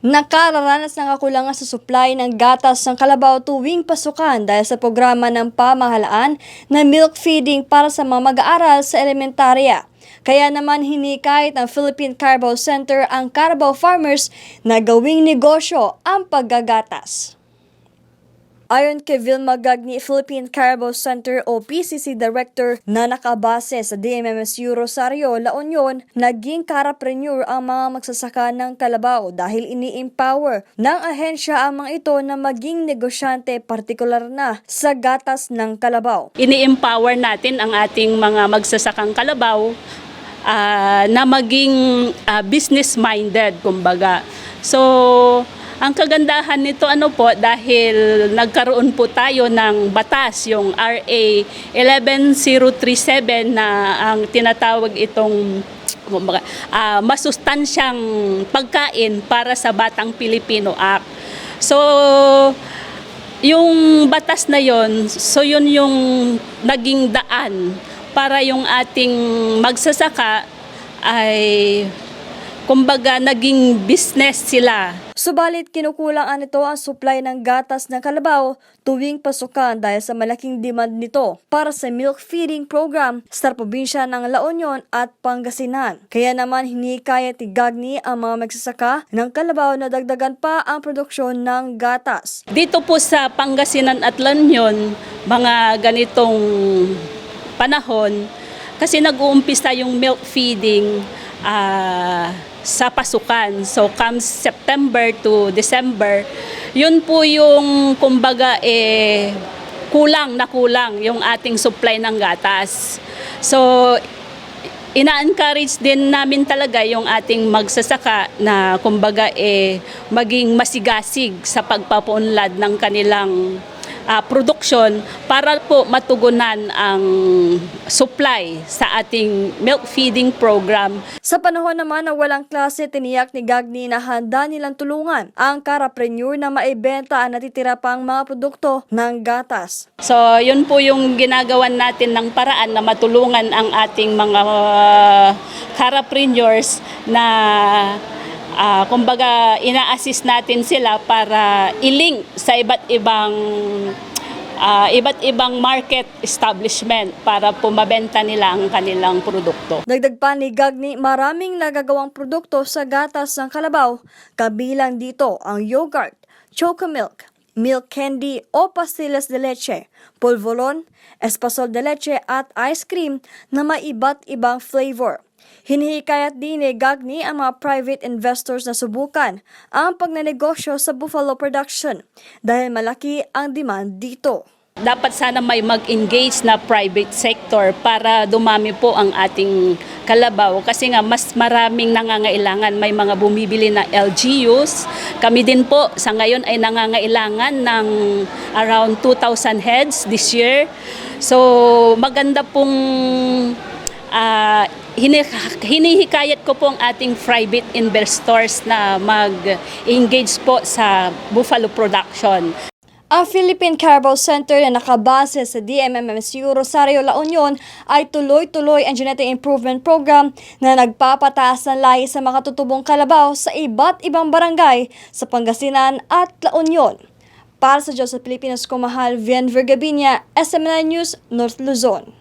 Nakararanas ng kakulangan sa supply ng gatas ng kalabaw tuwing pasukan dahil sa programa ng pamahalaan na milk feeding para sa mga mag-aaral sa elementarya. Kaya naman hinikayat ng Philippine Carabao Center ang Carabao farmers na gawing negosyo ang paggagatas. Ayon kay Vilma Gagni, Philippine Carabao Center o PCC Director na nakabase sa DMMSU Rosario, La Union, naging carapreneur ang mga magsasaka ng kalabaw dahil ini-empower ng ahensya ang mga ito na maging negosyante, partikular na sa gatas ng kalabaw. Ini-empower natin ang ating mga magsasakang kalabaw na maging business-minded, kumbaga. So, ang kagandahan nito dahil nagkaroon po tayo ng batas, yung RA 11037 na ang tinatawag itong masustansyang pagkain para sa Batang Pilipino Act. So, yung batas na yon, so yun yung naging daan para yung ating magsasaka ay kumbaga naging business sila. Subalit kinukulangan nito ang supply ng gatas ng kalabaw tuwing pasukan dahil sa malaking demand nito para sa milk feeding program sa probinsya ng La Union at Pangasinan. Kaya naman hinikayat ni Gagni ang mga magsasaka ng kalabaw na dagdagan pa ang produksyon ng gatas. Dito po sa Pangasinan at La Union, mga ganitong panahon, kasi nag-uumpisa yung milk feeding sa pasukan. So comes September to December, yun po yung kumbaga kulang yung ating supply ng gatas. So ina-encourage din namin talaga yung ating magsasaka na kumbaga maging masigasig sa pagpapaunlad ng kanilang production para po matugunan ang supply sa ating milk feeding program. Sa panahon naman na walang klase, tiniyak ni Gagni na handa nilang tulungan ang carapreneur na maibenta ang natitira pang mga produkto ng gatas. So yun po yung ginagawan natin ng paraan na matulungan ang ating mga carapreneurs na kumbaga ina-assist natin sila para i-link sa iba't ibang market establishment para po mabenta nila ang kanilang produkto. Dagdag pa ni Gagni, maraming nagagawang produkto sa gatas ng kalabaw, kabilang dito ang yogurt, chocomilk, milk candy o pastillas de leche, polvoron, espasol de leche at ice cream na may iba't ibang flavor. Hinihikayat din ni Gagni ang mga private investors na subukan ang pagnenegosyo sa buffalo production dahil malaki ang demand dito. Dapat sana may mag-engage na private sector para dumami po ang ating kalabaw kasi nga mas maraming nangangailangan. May mga bumibili na LGUs. Kami din po sa ngayon ay nangangailangan ng around 2,000 heads this year. So maganda pong hinihikayat ko po ang ating private investors na mag-engage po sa buffalo production. Ang Philippine Carabao Center na nakabase sa DMMSU Rosario, La Union ay tuloy-tuloy ang genetic improvement program na nagpapataas ng lahi sa makatutubong kalabaw sa iba't ibang barangay sa Pangasinan at La Union. Para sa Diyos sa Pilipinas, Kumahal, Vien Vergabinia, SMNI News, North Luzon.